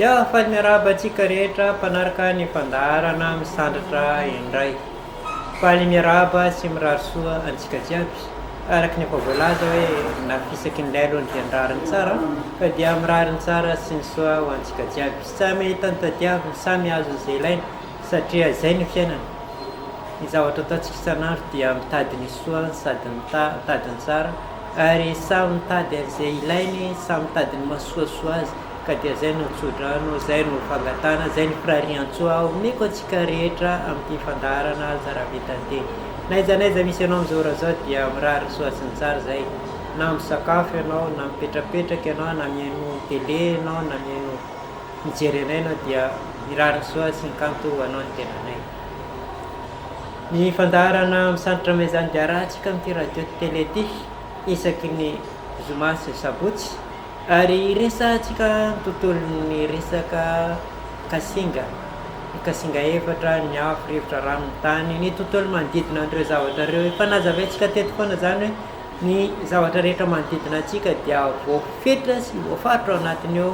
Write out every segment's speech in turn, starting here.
Ia faly miarahaba antsika rehetra mpanaraka ny fandaharana Misandratra indray. Faly miarahaba sy mirary soa antsika jiaby. Araka ny efa voalaza hoe nafisaky ny lailony dia nirariny tsara fa dia mirariny tsara sy ny soa ho antsika jiaby. Samy hitany tadiaviny, samy azo izay ilaina satria izay ny fiainana. Ny zavatra ataontsika isan'andro dia mitady ny soa sady mitady ny tsara ary samy mitady an'izay ilainy, samy mitady ny mahasoasoa azy. Ka dia zay no tsodrano, zay no fangatana, zay ny firarian-tsoa ao meko antsika rehetra amin'ny fandaharana zara-betanteny. Naiza misy ianao amin'izao ora zao dia mirary soa sy ny tsara zay. Na misakafo ianao, na mipetrapetraka ianao, na mihaino télé ianao, na mihaino mijery anay ianao dia mirary soa sy ny kanto anao ny tenanay. Ny fandaharana Misandratra Misandratra antsika amin'ity radio télé ity isaky ny zoma sy sabotsy. Ary resantsika tontolon'ny resaka kasinga, ny kasinga efatra, ny afo, rivotra, rano, ny tany, ny tontolo manodidina an'ireo zavatra ireo. Efa nazavaintsika teto foana zany hoe ny zavatra rehetra manodidina antsika dia voafetra sy voafaritra ao anatin'io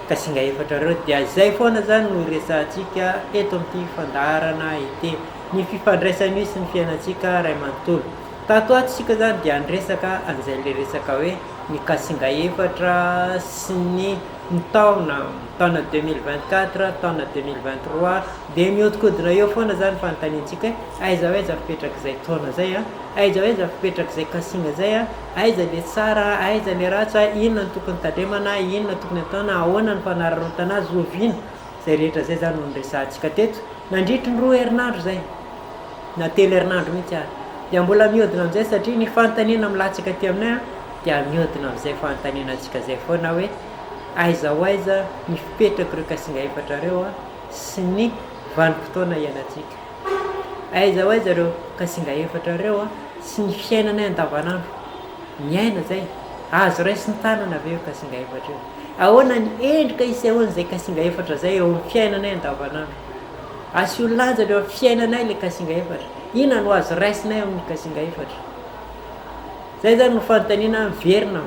kasinga efatra ireo. Dia zay foana zany no resantsika eto amin'ity fandaharana ity, ny fifandraisany sy ny fiainantsika ray manontolo. Tato ato isika zany dia niresaka an'izay le resaka hoe ny kasinga efatra sy ny taona 2024, taona 2023 dia mihodinkodina eo foana zany fanontaniantsika hoe aiza fipetraka izay taona zay a, aiza fipetraka izay kasinga zay a, aiza le tsara, aiza le ratsy, inona ny tokony tandremana, inona tokony ataona, ahoana ny fanararaotana azy, oviana. Zay rehetra zay zany no niresantsika teto nandritry ny 2 herinandro zay na 3 herinandro mihitsy ary. Dia mbola mihodina amin'izay satria ny fanontaniana milatsaka aty aminay dia mihodina amin'izay fanontaniana antsika zay foana hoe aiza ho aiza ny fipetraka ireo kasinga efatra ireo a sy ny vanim-potoana iainantsika. Aiza ho aiza ireo kasinga efatra ireo a sy ny fiainanay andavanandro. Miaina zay, azo raisy ny tanana avy eo kasinga efatra eo. Ahoana ny endrika isehoan'izay kasinga efatra zay eo amin'ny fiainanay andavanandro. Asio lanja eo amin'ny fiainanay le kasinga efatra. Inona no azo raisinay amin'ny kasinga efatra. Zay zany no fanontaniana miverina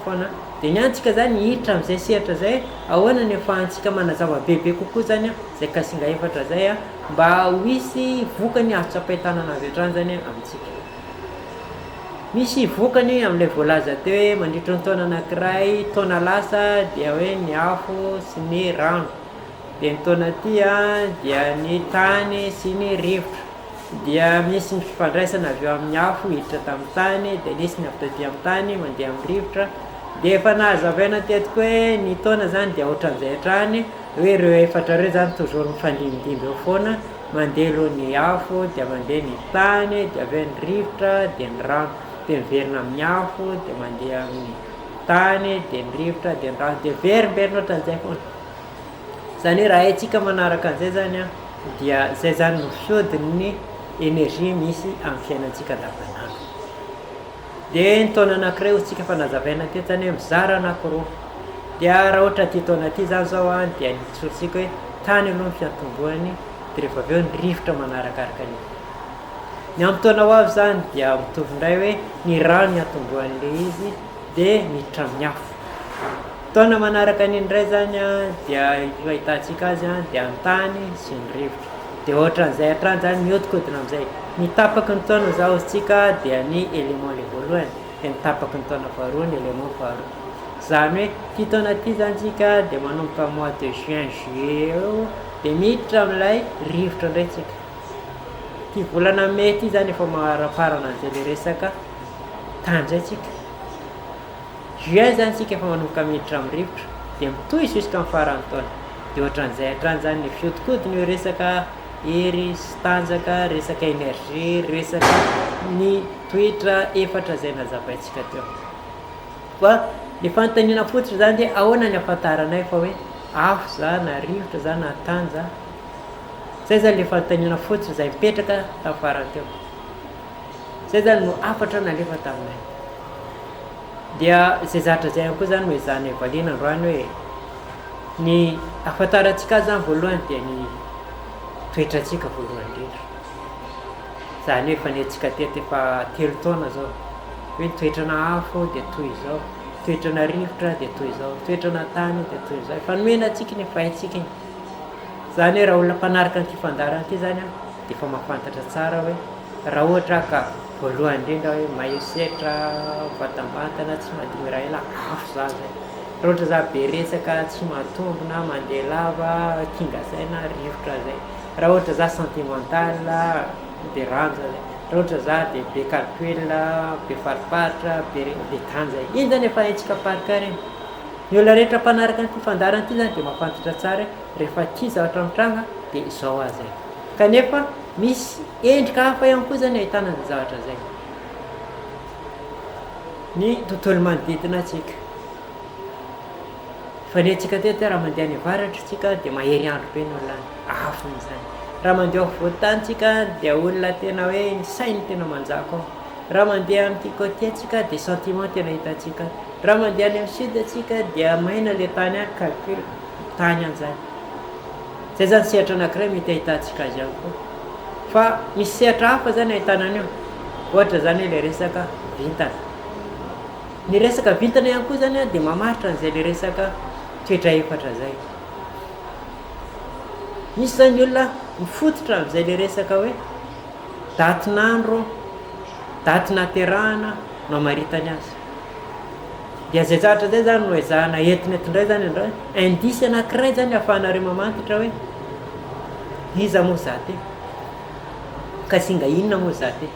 foana. Dia ny antsika zany hiditra amin'izay sehatra zay ahoana ny ahafahantsika manazava bebe kokoa zany zay kasinga efatra zay mba ho hisy vokany azo tsapain-tanana avy hatrany zany amintsika. Misy vokany amin'ilay voalaza teo hoe mandritra ny taona anankiray, taona lasa dia hoe ny afo sy ny rano. Dia ny taona aty dia ny tany sy ny rivotra. Dia misy ny fifandraisana avy eo amin'ny afo hiditra tamin'ny tany, dia nisy ny avy taty amin'ny tany mandeha amin'ny rivotra. Dia efa nahazavaina tetiko hoe ny taona zany dia ohatran'izay hatrany hoe ireo efatra ireo zany toujours mifandimidimby eo foana, mandeha aloha ny afo, dia mandeha ny tany, dia avy eo ny rivotra, dia ny rano, dia miverina amin'ny afo, dia mandeha amin'ny tany, dia ny rivotra, dia ny rano, dia verimberina ohatran'izay foana. Zany hoe raha haintsika manaraka an'izay zany dia zay zany no fiodin'ny energia misy amin'ny fiainantsika andavanandro. Dia ny taona anankiray hotsika efa nazavaina teto zany hoe mizara anankiroa. Dia raha ohatra ty taona ty zany zao dia nitsorintsika hoe tany aloha ny fiantombohany, dia rehefa avy eo ny rivotra manarakaraka an'io. Ny amin'ny taona ho avy zany dia mitovy indray hoe ny rano ny atombohan'le izy dia miditra amin'ny afo. Taona manaraka an'iny indray zany dia ahitantsika azy dia ny tany sy ny rivotra. Dia ohatran'izay hatrany zany mihodinkodina amin'izay. Ny tapaky ny taona zao isika dia ny élément le voalohany, dia ny tapaky ny taona faharoa ny élément faharoa. Zany hoe ty taona ty zany tsika dia manomboka mois de juin juillet eo dia miditra amin'ilay rivotra indray tsika. Ty volana mai ty zany efa maraparana an'izay le resaka tany zay tsika. Juin zany tsika efa manomboka miditra amin'ny rivotra dia mitohy jusqu'à amin'ny faran'ny taona. Dia ohatran'izay hatrany zany ny fihodinkodina io resaka hery sy tanjaka, resaka énergie, resaka ny toetra efatra zay nazavaintsika teo. Fa ny fanontaniana fotsiny zany dia ahoana ny ahafantaranay fa hoe afo za na rivotra za na tany za. Zay zany le fanontaniana fotsiny zay mipetraka tamin'ny farany teo. Zay zany no afatra nalefa taminay. Dia zay zatra zay ihany koa zany no ezahana valiana androany hoe ny ahafantarantsika azy zany voalohany dia ny toetrantsika voalohany indrindra. Zany hoe efa nentsika teto efa 3 taona zao hoe ny toetrana afo dia toy izao, toetrana rivotra dia toy izao, toetrana tany dia toy izao, efa nomena antsika ny efa haintsika iny. Zany hoe raha olona mpanaraka an'ity fandarana ity zany dia efa mahafantatra tsara hoe raha ohatra ka voalohany indrindra hoe mahesetra vatambantana tsy mahadigny raha ela afo za zay. Raha ohatra za be resaka tsy matombona mandeha lava kinga zay na rivotra zay. Raha ohatra za sentimental dia ranja zay. Raha ohatra za dia be calcul be fariparitra be tany zay. Iny zany efa haintsika parikary. Ny olona rehetra mpanaraka an'ity fandarana ity zany dia mahafantatra tsara rehefa tia zavatra mitranga dia izao azy zay. Kanefa misy endrika hafa ihany koa zany ahitana ny zavatra zay. Ny tontolo manodidina antsika. Fanentsika teto raha mandeha any avaratra tsika dia mahery andro be ny olona afo izany. Raha mandeha afovoan-tany tsika dia olona tena hoe ny sainy tena manjaka ao. Raha mandeha amin'ity côté tsika dia sentiment tena hitantsika. Raha mandeha any amin'ny sud tsika dia maina le tany any calcul tany an'izany. Zay zany sehatra anankiray mety ahitantsika azy ihany koa. Fa misy sehatra hafa zany ahitana an'io. Ohatra zany le resaka vintana. Ny resaka vintana ihany koa zany dia mamaritra an'izay le resaka toetra efatra zay. Misy zany olona mifototra amin'izay le resaka hoe datin'andro, daty naterahana no amaritany azy. Dia zay zavatra zay zany no ezahana entinetindray zany andray indisy anankiray zany ahafahanareo mamantatra hoe iza moa za ty, ka singa inona moa za ty.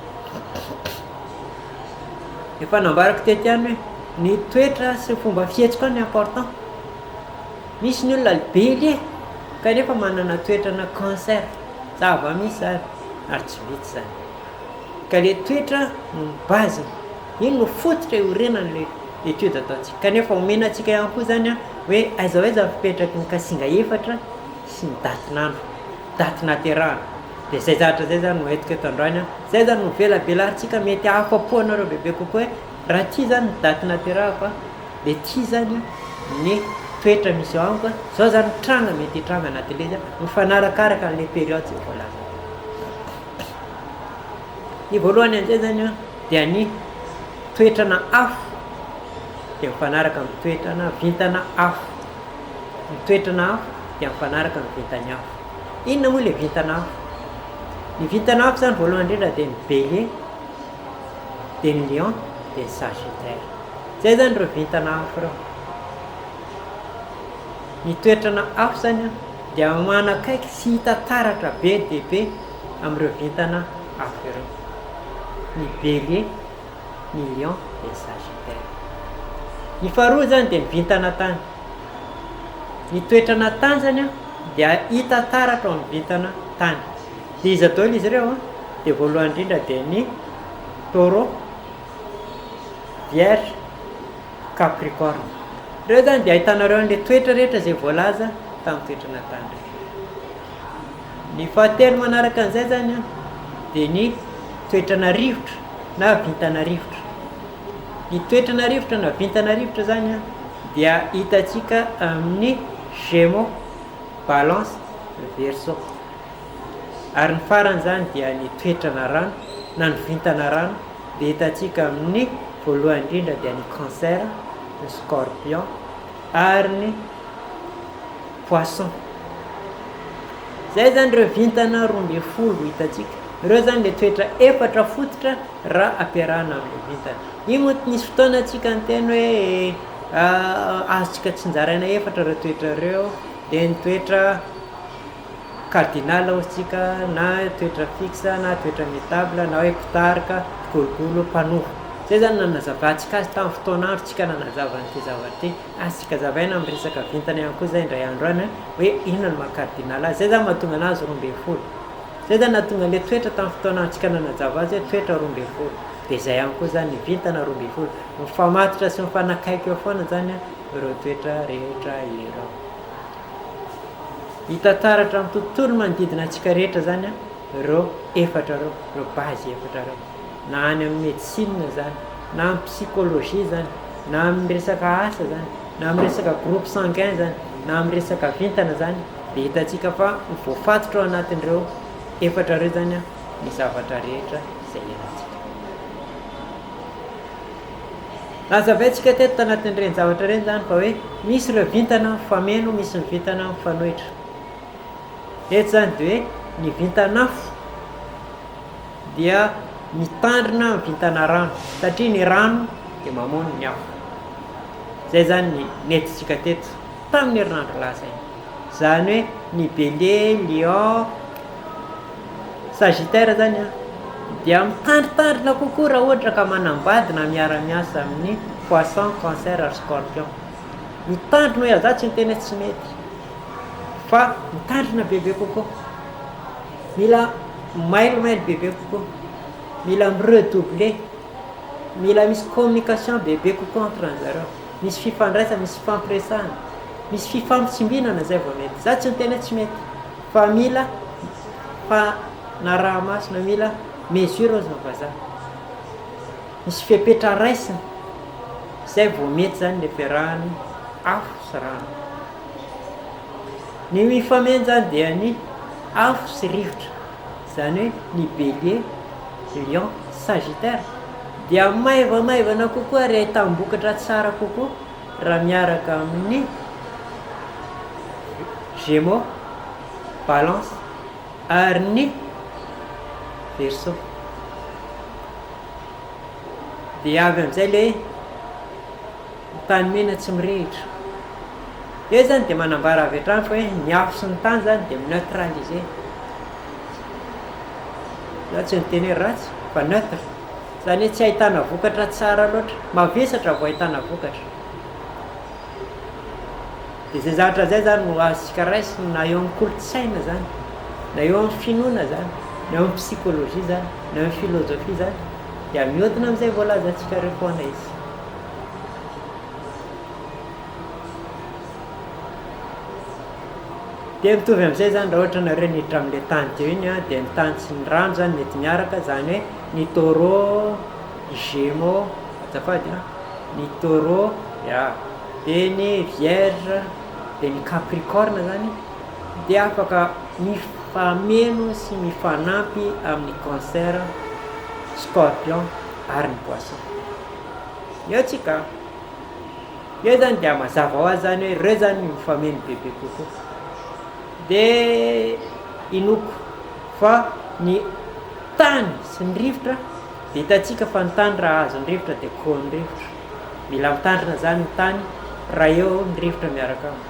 Efa nambarako tety ihany hoe ny toetra sy fomba fihetsika ny important. Misy ny olona bélier kanefa manana toetrana cancer, zava-misy ary tsy vitsy zany. Ka le toetra no baziny, iny no fototra iorenan'le etude ataontsika. Kanefa omena antsika ihany koa zany hoe aiza ho aiza fipetraky ny kasinga efatra sy ny datin'andro, daty naterahana. Dia zay zavatra zay zany no entiko eto androany. Zay zany no velabelarintsika mety afapo anareo bebe kokoa hoe raha tia zany ny daty naterahako dia tia zany ny toetra misy eo amiko, zao zany tranga mety hitranga anatin'le zany mifanarakaraka n'le période zay voalaza. Ny voalohany an'izay zany dia ny toetrana afo dia mifanaraka amin'ny toetrana vintana afo. Ny toetrana afo dia mifanaraka amin'ny vintany afo. Inona moa le vintana afo? Ny vintana afo zany voalohany indrindra dia ny bélier, dia ny lion, dia ny sagittaire. Zay zany reo vintana afo reo. Ny toetrana afo zany dia manakaiky sy hita taratra be dia be amin'ireo vintana afo ireo. Ny bélier, ny lion, dia ny sagittaire. Ny faharoa zany dia ny vintana tany. Ny toetrana tany zany dia hita taratra amin'ny vintana tany. Dia izy daholo izy ireo dia voalohany indrindra dia ny taureau, vierge, capricorne. Ireo zany dia ahitanareo an'le toetra rehetra izay voalaza tamin'ny toetrana tany. Ny fahatelo manaraka an'izay zany dia ny toetrana rivotra na vintana rivotra. Ny toetrana rivotra na vintana rivotra zany dia hitantsika amin'ny Gémeaux, Balance, Verseau. Ary ny farany zany dia ny toetrana rano na ny vintana rano dia hitantsika amin'ny voalohany indrindra dia ny Cancer, ny Scorpion ary ny Poisson. Zay zany ireo vintana 12 hitantsika. Ireo zany le toetra efatra fototra raha ampiarahana amin'ny vintana. Io moa nisy fotoana antsika ny teny hoe azontsika tsinjaraina efatra ireo toetra ireo, dia ny toetra cardinal ohatsika na toetra fixe na toetra métable na hoe pitarika, gologolo, mpanovo. Zay zany nanazavatsika azy tamin'ny fotoan'andro tsika nanazava n'ity zavatra ity. Azontsika zavaina amin'ny resaka vintana ihany koa zay indray andro any hoe inona no maha-cardinal azy. Zay zany mahatonga anazy 12. Zay zany nahatonga le toetra tamin'ny fotoan'andro tsika nanazava azy hoe toetra 12. Dia zay ihany koa zany ny vintana 12. Mifamatotra sy mifanakaiky eo foana zany ireo toetra rehetra ireo. Hita taratra amin'ny tontolo manodidina antsika rehetra zany ireo efatra ireo, ireo base efatra ireo. Na any amin'ny médecine zany, na amin'ny psychologie zany, na amin'ny resaka asa zany, na amin'ny resaka groupe sanguin zany, na amin'ny resaka vintana zany, dia hitantsika fa voafatotra ao anatin'ireo efatra ireo zany ny zavatra rehetra izay ilatsika. Lazavantsika teto tanatin'ireny zavatra ireny zany fa hoe misy ireo vintana mifameno, misy ny vintana mifanohitra. Eto zany de hoe ny vintan'afo dia mitandrina ny vintana rano satria ny rano de mamono ny afo. Zay zany ny nentintsika teto tamin'ny herinandro lasa iny. Zany hoe ny Bélier, Lion, Sagittaire zany dia mitandritandrina kokoa raha ohatra ka manambady na miara-miasa amin'ny Poisson, Cancer ary Scorpion. Mitandrina hoe aza tsy ny tena tsy mety fa mitandrina bebe kokoa, mila mailomailo bebe kokoa, mila miredoubler, mila misy communication bebe kokoa entre anjareo, misy fifandraisana, misy fifampiresahana, misy fifampitsimbinana zay vao mety. Za tsy ny tena tsy mety fa mila fanaraha-masina, mila mesure ozy vazaha, misy fepetra raisina, zay vao mety zany le fiarahany afo sy rano. Ny mifameno zany dia ny afo sy rivotra, zany hoe ny Bélier, Lion, Sagittaire dia maivamaivana kokoa ary ahitambokatra tsara kokoa raha miaraka amin'ny Gémeaux, Balance ary ny Verseau. Dia avy amin'izay le tany mena tsy mirehitra. Eo zany de manambara avy hatrany fa hoe ny afo sy ny tany zany de neutraliser. Za tsy ny teny hoe ratsy fa neutre, zany hoe tsy ahitana vokatra tsara loatra, mavesatra vao ahitana vokatra. De zay zavatra zay zany no azontsika raisina na eo amin'ny kolotsaina zany, na eo amin'ny finoana zany, na eo amin'ny psychologie zany, na eo amin'ny philosophie zany, dia mihodina amin'izay voalazantsika ireo foana izy. De mitovy amin'izay zany raha ohatra nareo niditra amin'le tany teo iny dia ny tany sy ny rano zany mety miaraka, zany hoe ny Taureau, Gémeaux, azafady ny Taureau, de ny Vierge, de ny Capricorne zany de afaka mifameno sy mifanampy amin'ny Cancer, Scorpion ary ny Poisson. Eo tsika, eo zany dia mazava ho azy zany hoe reo zany mifameno bebe kokoa. De inoko fa ny tany sy ny rivotra de hitantsika fa ny tany raha azo ny rivotra de koa ny rivotra, mila mitandrina zany ny tany raha eo ny rivotra miaraka aminy.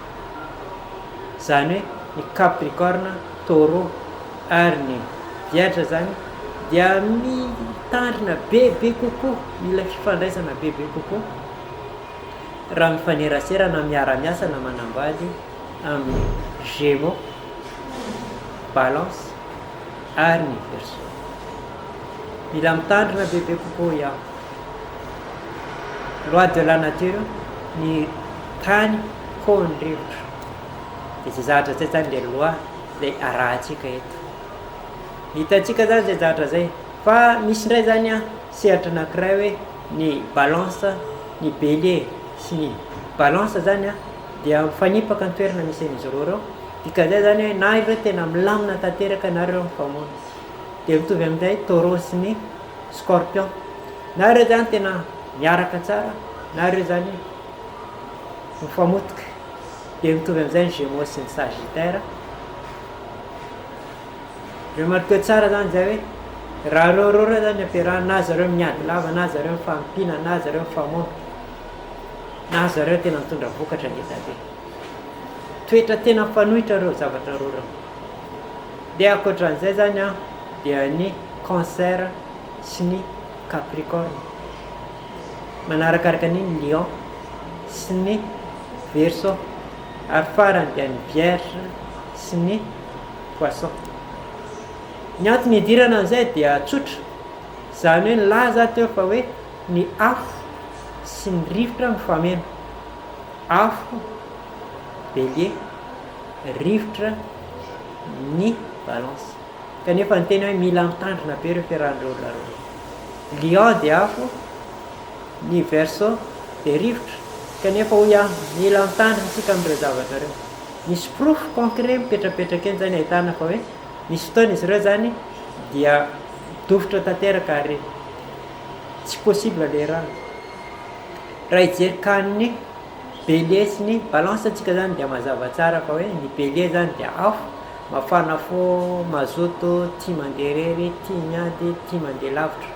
Zany hoe ny Capricorne, Taureau ary ny Vierge zany dia mitandrina bebe kokoa, mila fifandraisana bebe kokoa raha mifanerasera na miara-miasa na manambady amin'ny Gémeaux, Balance ary ny Verseau. Mila mitandrina bebe kokoa iaho. Loi de la nature, ny tany koa ny rivotra. De zay zavatra zay zany le loi zay arahantsika eto. Hitantsika zany zay zavatra zay. Fa misy indray zany sehatra anankiray hoe ny Balance, ny Bélier sy ny Balance zany dia mifanipaka ny toerana misy an'izy reo. Dikan'izay zany hoe na ireo tena milamina tanteraka na ireo mifamono. De mitovy amin'izay Taureau sy ny Scorpion, na ireo zany tena miaraka tsara na ireo zany mifamotoka. De mitovy amin'izay ny Gémeaux sy ny Sagittaire. Remarque tsara zany zay hoe raha reo zany ampiarahana, na zareo miady lava, na zareo mifampina, na zareo mifamono, na zareo tena mitondra vokatra ngeza be. Toetra tena fanohitra reo zavatra reo. De ankoatran'izay zany dia ny Cancer sy ny Capricorne, manarakaraka ny Lion sy ny Verseau, ary farany dia ny Vierge sy ny Poisson. Ny antony idirana an'izay dia tsotra, zany hoe nilaza teo fa hoe ny afo sy ny rivotra mifameno. Afo Bélier, rivotra ny Balance. Kanefa ny tena hoe mila mitandrina be ireo fiarahan'ireo lareo. Lion de afo, ny Verseau de rivotra. Kanefa hoy mila mitandrina tsika amin'ireo zavatra ireo. Misy proof concret mipetrapetraka eny zany ahitana fa hoe misy fotoana izy ireo zany dia dofotra tanteraka ary tsy possible le raha. raha hijery-kaniny bele sy ny balance antsika zany dia mazava tsara fa hoe ny bele zany dia afo mafana fo mazoto tia mandeha rery tia miady tia mandeha lavitra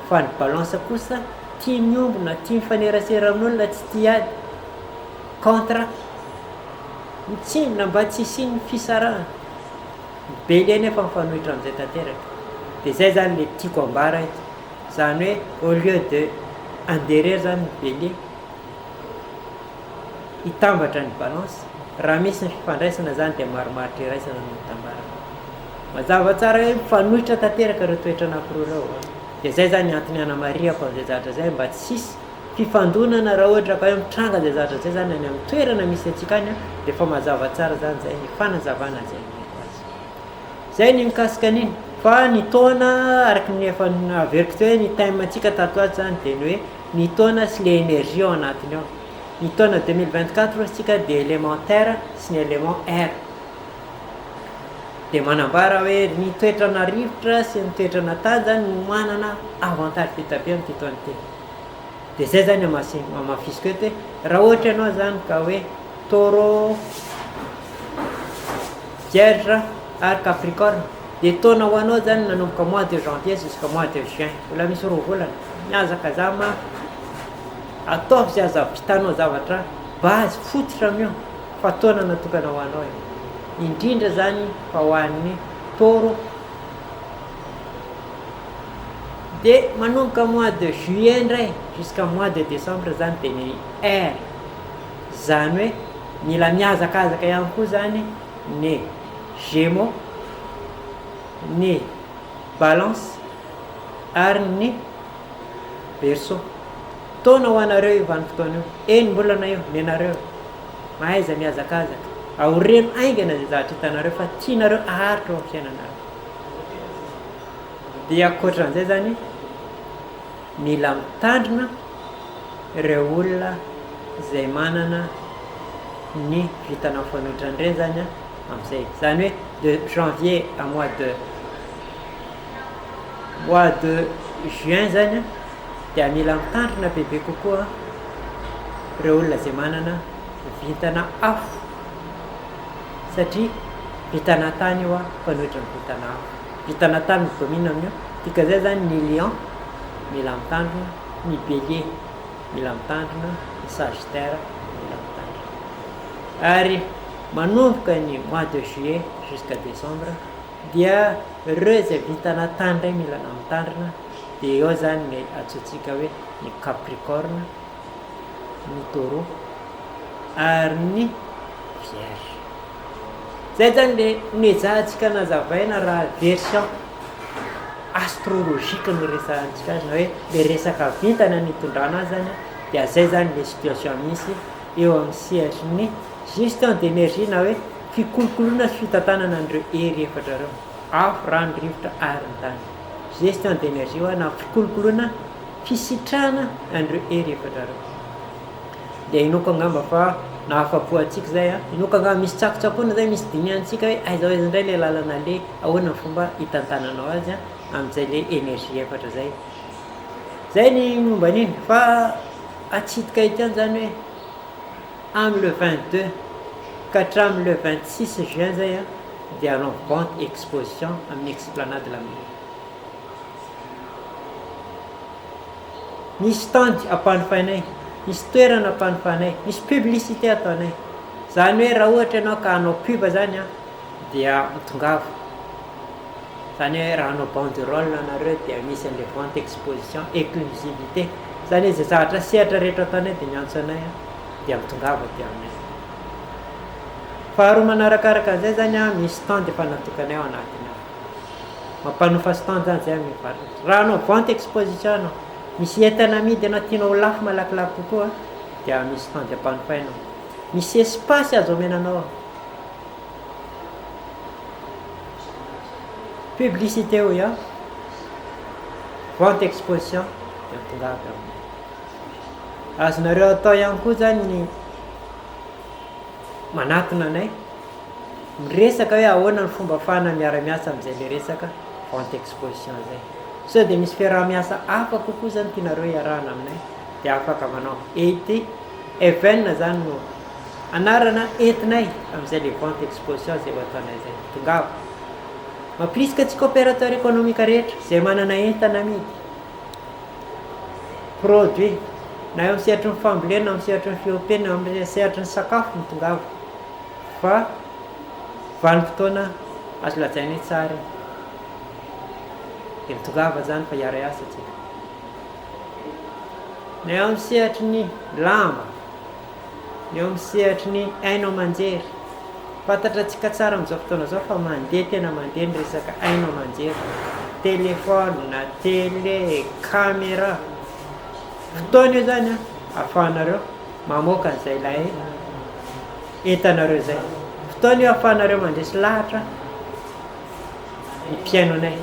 fa ny balance kosa tia miombona tia mifanerasera amin'olona tsy tia ady contre mitsinona mba tsy isiny fisarahana bele nefa mifanohitra amin'izay tanteraka dia zay zany le tiako ambara eto zany hoe au lieu de anderery zany ny bele hitambatra ny balance raha misy ny fifandraisana zany dia maromaritra iraisana no mitambarana mazava tsara hoe mifanohitra tanteraka reo toetra anankiroa reo dia zay zany antony anamariako an'izay zavatra zay mba tsisy fifandonana raha ohatra ka hoe mitranga zay zavatra zay zany any amin'ny toerana misy antsika any dia fa mazava tsara zany zay ny fanazavana zay meko azy zay ny mikasika an'iny fa ny taona araky ny efa averiko teo hoe ny time antsika tato azy zany dia ny hoe ny taona sy le énergie ao anatiny ao ny taona 2024 sika dia élémentaire sy ny élément R dia manambara hoe ny toetrana rivotra sy ny toetrana tany zany no manana avantage fitabe amin'ity taona ity dia zay zany amafisiko eto hoe raha ohatra ianao zany ka hoe taureau vierge ary capricorne dia taona ho anao zany nanomboka mois de janvier jusqu'à mois de juin mbola misy roa volana miazaka zama ataovy zay aza vitanao zavatra base fototra mio fa taona natokana ho anao indrindra zany fa ho an'ny taureau dia manomboka mois de juillet indray jusqu'à mois de décembre zany dia ny R zany hoe mila miazakazaka ihany koa zany ny Gémeaux ny balance ary ny Verseau taona ho anareo io vanim-potoana io enim-bolana io nenareo mahaiza miazakazaka aoreno aingana zay zavatra hitanareo fa tianareo aharitra eo amin'ny fiainanareo dia akoatran'izay zany mila mitandrina ireo olona izay manana ny vitana mifanohitra ireny zany amin'izay zany hoe de janvier à mois de juin zany dia mila mitandrina bebe kokoa ireo olona izay manana vitana afo satria vitana tany io mifanohitra amin'ny vitana afo vitana tany midomina amin'io tika zay zany ny lion mila mitandrina ny bélier mila mitandrina ny sagittaire mila mitandrina ary manomboka ny mois de juillet jusqu'à décembre dia ireo zay vitana tany ndray mila mitandrina dia eo zany ny atsotsika hoe ny capricorne ny taureau ary ny vierge zay zany le nezahantsika nazavaina raha version astrologique no resahantsika azy na hoe le resaka vintana ny tondrana azy zany dia zay zany le situation misy eo amin'ny siège ny gestion d'énergie na hoe fikolokoloana sy fitantanana an'ireo hery efatra reo afo rano rivotra ary ny tany gestion d'énergie hoa na fikolokoloana fisitrana an'ireo hery efatra reo dia inoko angamba fa nahafapo antsika zay inoko angamba misy tsakotsakoana zay misy diniantsika hoe aizao izy indray le lalana le ahoana fomba hitantananao azy amin'izay le énergie efatra zay zay ny momba an'iny fa atsitika itiany zany hoe amin'ny le 22 katramin'ny le 26 juin zay dia anao vente exposition amin'ny explanade de la mairie misy tandy ampanofanay misy toerana ampanofanay misy publicité ataonay zany hoe raha ohatra ianao ka hanao pub zany dia mitongavo zany hoe raha hanao banderole anareo dia misy an'le vente exposition exclusivité zany hoe zay zavatra sehatra rehetra ataonay dia miantso anay dia mitongavo dia aminay faharoa manarakaraka an'izay zany misy stand efa natokanay ao anatiny ao mampanofa stand zany zay mivarotry raha anao vente exposition anao misy entana amidy anao tianao lafo malakilaky kokoa dia misy stand ampanofainao misy espace azo omenanao publicité io vente exposition dia mitongavy aminay azonareo atao ihany koa zany ny manatona anay miresaka hoe ahoana ny fomba fahana miara-miasa amin'izay le resaka vente exposition zay so dia misy fiaraha-miasa hafa kokoa zany tianareo iarahana aminay dia afaka manao ety evn zany no anarana entinay amin'izay le vente exposition zay ho ataonay zay tongava mampirisika antsika opérateur économique rehetra zay manana entana amidy produit na eo am'sehatry ny fambolena am'sehatry ny fiopena am'sehatry ny sakafo ny tongava fa vanim-potoana azo lajainy tsara de mitongava zany fa hiara asa tsika na eo am'sehatry ny lamba eo am'sehatry ny ainao manjery fantatra atsika tsara am'izao fotoana zao fa mandeha tena mandeha ny resaka ainao manjery telefona télé caméra fotoana io zany ahafahanareo mamoaka an'izay ilay entanareo zay fotoana io ahafahanareo mandresy lahatra ny mpiainonay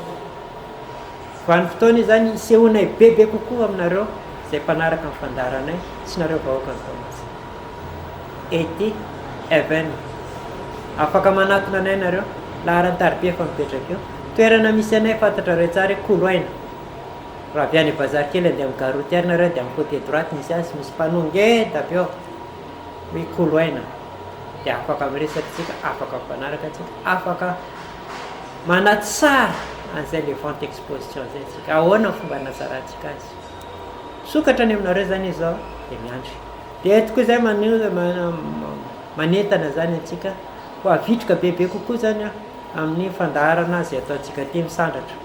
vany fotoana io zany isehonay bebe kokoa aminareo zay mpanaraka amin'ny fandaranay sy nareo vahoaka ny tomasy ety even afaka manatona anay nareo laharan-taribe efa mipetraka eo toerana misy anay fantatrareo tsara koloaina raha avy any bazary kely andeha amin'ny garotière nareo dia amin'ny côté droite misy azy misy mpanongeda avy eo hoe koloaina dia afaka miresaka tsika afaka mpanaraka tsika afaka manatsara an'izay le vente exposition zay tsika ahoana fomba nasarantsika azy sokatra any aminareo zany izy zao dia miandry dia etikoa zay manentana zany antsika ho avitrika bebe kokoa zany amin'ny fandarana zay ataontsika ty misandratra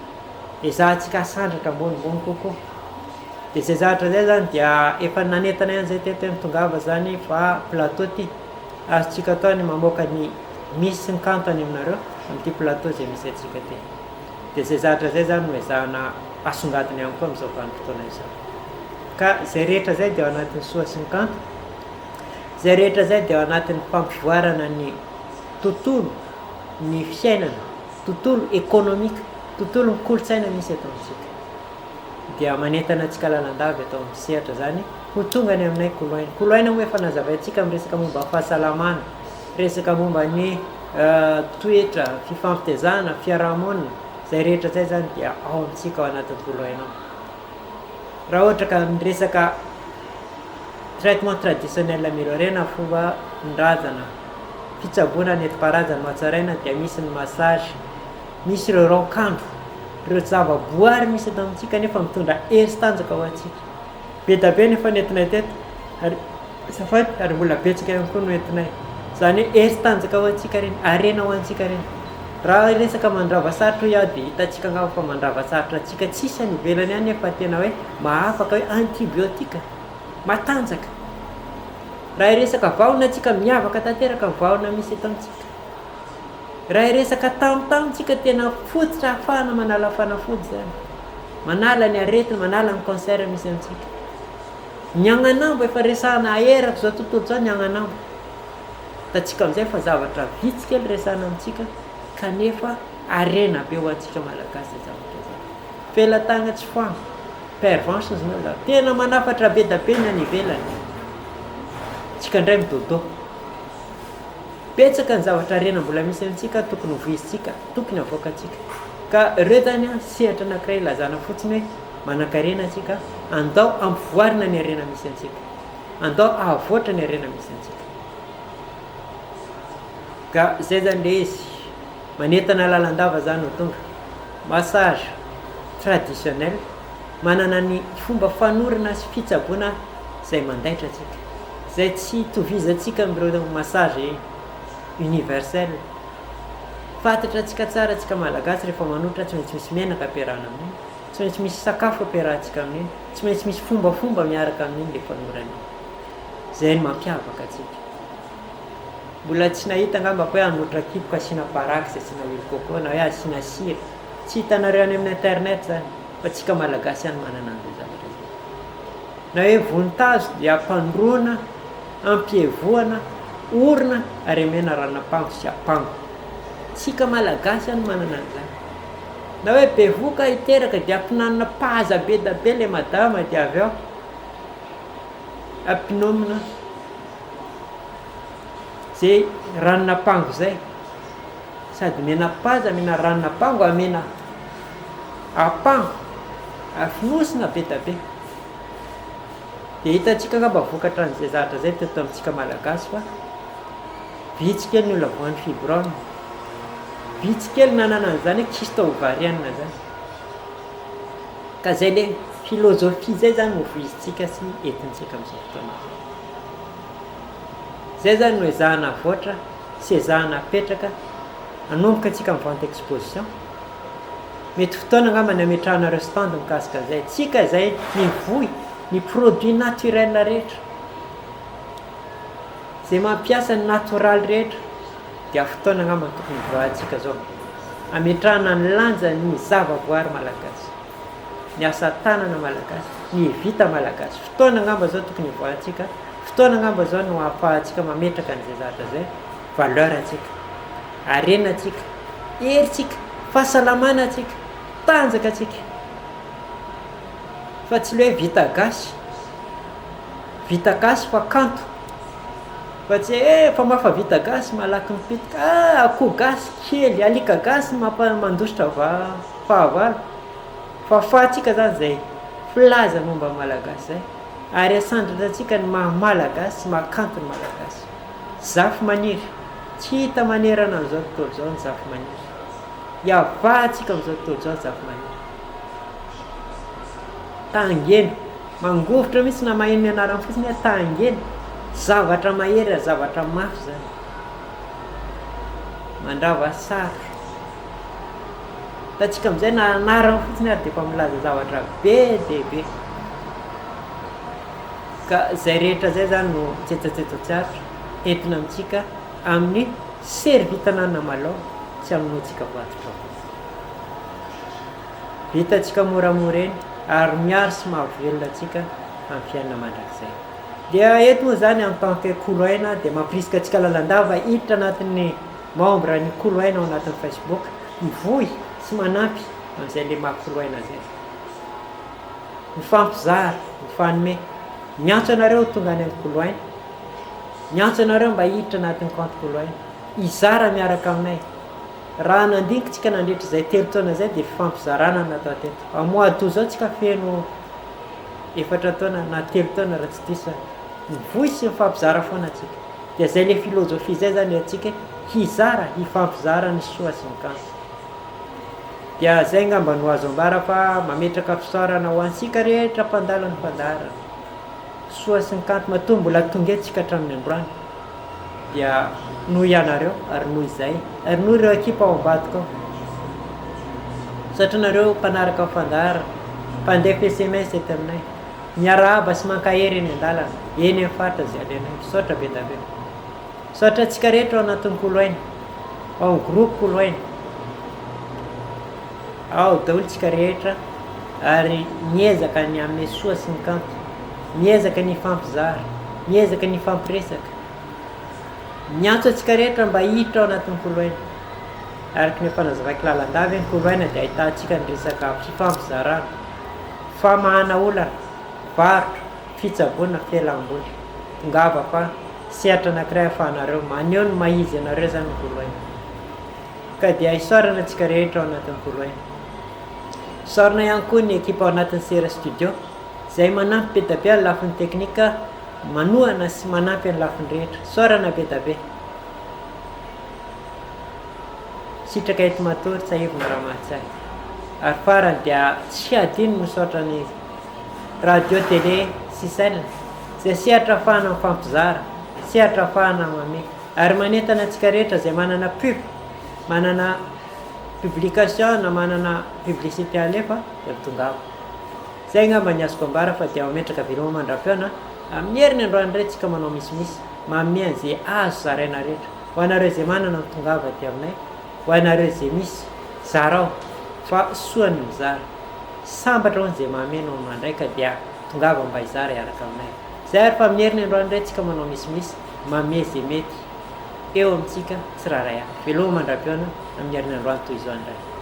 ezahantsika asandratra ambonimbony kokoa de zay zavatra zay zany dia efa nanentana ihany zay tete mitongava zany fa plateau ty azotsika ataony mamoaka ny misy ny kanto any aminareo amin'ity plateau zay misy atsika ty de zay zavatra zay zany no ezahana asongadiny ihany koa am'izao vanim-potoana izao ka zay rehetra zay dia ao anatin'ny soa sy ny kanto zay rehetra zay dia ao anatin'ny fampivoarana ny tontolo ny fiainana tontolo économique tontolo ny kolotsaina misy atao amintsika dia manentana atsika lalandavy atao amin'ny sehatra zany ho tonga ny aminay koloaina hoe efa nazavaintsika amin'ny resaka momba fahasalamana resaka momba ny toetra fifampitezana fiarahamonina zay rehetra zay zany dia ao amintsika ao anatin'ny koloaina raha ohatra ka miresaka traitement traditionnel amélioré na fomba nrazana fitsaboana nentim-paharazana mahatsaraina dia misy ny massage misy ireo raokandro ireo zava-boary misy atao amintsika nefa mitondra hery tanjaka ho antsika be da be nefa nentinay teto ary safady ary mbola betsika ihany koa no entinay zany hoe hery tanjaka ho antsika reny arena ho antsika reny raha resaka mandrava sarotra ia dia hitantsika angao fa mandrava sarotra atsika tsisy any ivelany ihany nefa tena hoe mahafaka hoe antibiotika matanjaka raha resaka vaona atsika miavaka tanteraka ny vaona misy eto amintsika raha resaka tamitamintsika tena fototra ahafahana manala fanafody zany manala ny aretina manala ny cancer misy amintsika ny agnanambo efa resahana aherako zao tontolo zao ny agnanambo tatsika amin'izay fa zavatra vitsy kely resahana amintsika kanefa arena be ho antsika malagasy zavatra zay felatagna tsy foagna pervention zany za tena manafatra be da be ny any ivelany tsika indray midodo betsaka ny zavatra arena mbola misy amintsika tokony hovizintsika tokony avoakatsika ka ireo zany sehatra anankiray lazana fotsiny hoe manan-karena atsika andao ampivoarina ny arena misy antsika andao ahavoatra ny arena misy antsika ka zay zany le izy manentana lalandava zany ho tonga massage traditionnel manana ny fomba fanorina sy fitsaboana zay mandaitra atsika zay tsy tovizatsika am'ireo massage universel fantatra atsika tsara atsika malagasy rehefa manotra tsy maintsy misy menaka ampiarahana amin'iny tsy maintsy misy sakafo ampiarahantsika amin'iny tsy maintsy misy fombafomba miaraka amin'iny le fanorany zay ny mampiavaka atsika mbola tsy nahita angamba hoe anotra kiboka asina paraky sy asina huile coco na hoe asina sira tsy hitanareo any amin'ny internet zany fa tsika malagasy any manana an'izay zavatra zay na hoe vonintazo dia ampandroana ampievoana orona ary amena ranapango sy apango tsika malagasy any manana an'izany na hoe bevoka hiteraka dia ampinanana paza be da be le madama dia avy ao ampinomina zay ranonapango zay sady mena paza mena ranonapango amena apango afinosina be da be dia hitantsika ngamba vokatra n'izay zavatra zay teto amintsika malagasy fa vitsikely ny olona voan'ny fibrome, vitsikely nanana an'izany hoe kyste ovarienne zany. Ka zay le filôzofia zay zany no voizintsika sy entintsika amin'izao fotoana zao. Zay zany no ezahana voatra sy ezahana apetraka hanomboka antsika amin'ny vente exposition. Mety fotoana ngamba ny ametrahanareo stand mikasika zay, tsika zay mivohy ny produit naturel rehetra, zay mampiasa ny natoraly rehetra, dia fotoana ngamba tokony voahantsika zao ametrahana ny lanja ny zava-boary malagasy, ny asa tanana malagasy, ny vita malagasy. Fotoana ngamba zao tokony voahantsika, fotoana ngamba zao no ahafahantsika mametraka n'izay zavatra zay, valeur antsika, arena antsika, heritsika, fahasalamana antsika, tanjaka antsika. Fa tsy le hoe vita gasy fa kanto, fa tsy fa mafa vita gasy malaky mipitika, akoho gasy kely, alika gasy mandositra fahavalo. Fa fahatsika zany zay filaza momba malagasy zay, ary asandratra antsika ny maha-malagasy, mahakanto ny malagasy. Zafy maniry, tsy hita manerana amin'izao tontolo zao ny zafy maniry, hiavahantsika amin'izao tontolo zao ny zafy maniry. Tangena, mangovotra mihitsy na maheno ny anarany fotsiny hoe tangena, zavatra mahery, zavatra mafy zany, mandrava saka. Tatsika amin'izay na anarany fotsiny ary dia efa milaza zavatra be dia be. Ka zay rehetra zay zany no tsetsatsetsatsarotra entina amintsika amin'ny servitanana malao sy amin'ntsika voatotra. Vitantsika moramora eny ary miaro sy mahavelona antsika amin'ny fiainana mandrakizay. Dia eto moa zany en tant que koloaina dia mampirisika antsika lalandava hiditra anatin'ny membre ny koloaina ao anatin'ny Facebook, mivohy sy manampy amin'izay le maha-koloaina zay, mifampizara, mifanome. Miantso anareo tonga any amin'ny koloaina, miantso anareo mba hiditra anatin'ny compte koloaina, izara miaraka aminay. Raha nandinikotsika nandritra zay 3 taona zay dia fifampizarana natao teto. Amoado zao tsika feno 4 taona na 3 taona raha tsy diso, mivohy sy mifampizara foana atsika. Dia zay le filôzofia zay zany atsika hizara, hifampizara ny soa sy ny kanto. Dia zay ngamba no azo ambara fa mametraka fisaorana ho antsika rehetra mpandalo ny mpandarana, soa sy ny kanto matoa mbola tonga etsika hatramin'ny androany. Dia noho ianareo ary noho izay, ary noho ireo ekipa ao ambadika ao, satria nareo mpanaraka fandarana, mpandefa SMS eto aminay, miarahaba sy mankahery eny an-dalana, eny amin'ny faritra zay alenay, misaotra be da be. Misaotra antsika rehetra ao anatin'ny koloaina, ao amin'ny groupe koloaina, ao daholo tsika rehetra, ary miezaka ny amin'ny soa sy ny kanto, miezaka ny fampizara, miezaka ny fampiresaka. Miantso antsika rehetra mba hiditra ao anatin'ny koloaina. Araka ny fanazavako lalandava ny koloaina dia ahitantsika ny resaka fifampizarana, famahana olana, varotra, fitsaboana, fialamboly. Tongava fa sehatra anankiray ahafahanareo maneho ny maizy anareo zany ny koloaina. Ka dia hisaorana antsika rehetra ao anatin'ny koloaina. Hisaorana ihany koa ny ekipa ao anatin'ny sera studio, zay manampy be da be amin'ny lafiny teknika, manohana sy manampy amin'ny lafiny rehetra. Hisaorana be da be. Sitraka eto matory tsy ahivona raha mahatsara. Ary farany dia tsy adino misaotra ny radio télé sy saina, zay sehatra ahafahana mifampizara, sehatra ahafahana mame, ary manentana antsika rehetra zay manana pub, manana publication na manana publicité alefa dia mitongava. Zay ngamba ny azoko ambara fa dia mametraka veloma mandram-peona amin'ny herin'ny androany indray tsika manao misimisy, manome an'izay azo zaraina rehetra. Ho anareo zay manana mitongava dia aminay, ho anareo zay misy zarao fa soany mizara, sambatra ho an'izay mameno mandraika dia tongava mba hizara iaraka aminay. Zay ary fa amin'ny herin'ny androany indray tsika manao misimisy, mame zay mety eo amintsika tsiraray. Veloma mandram-peona amin'ny herin'ny androany toy izao indray.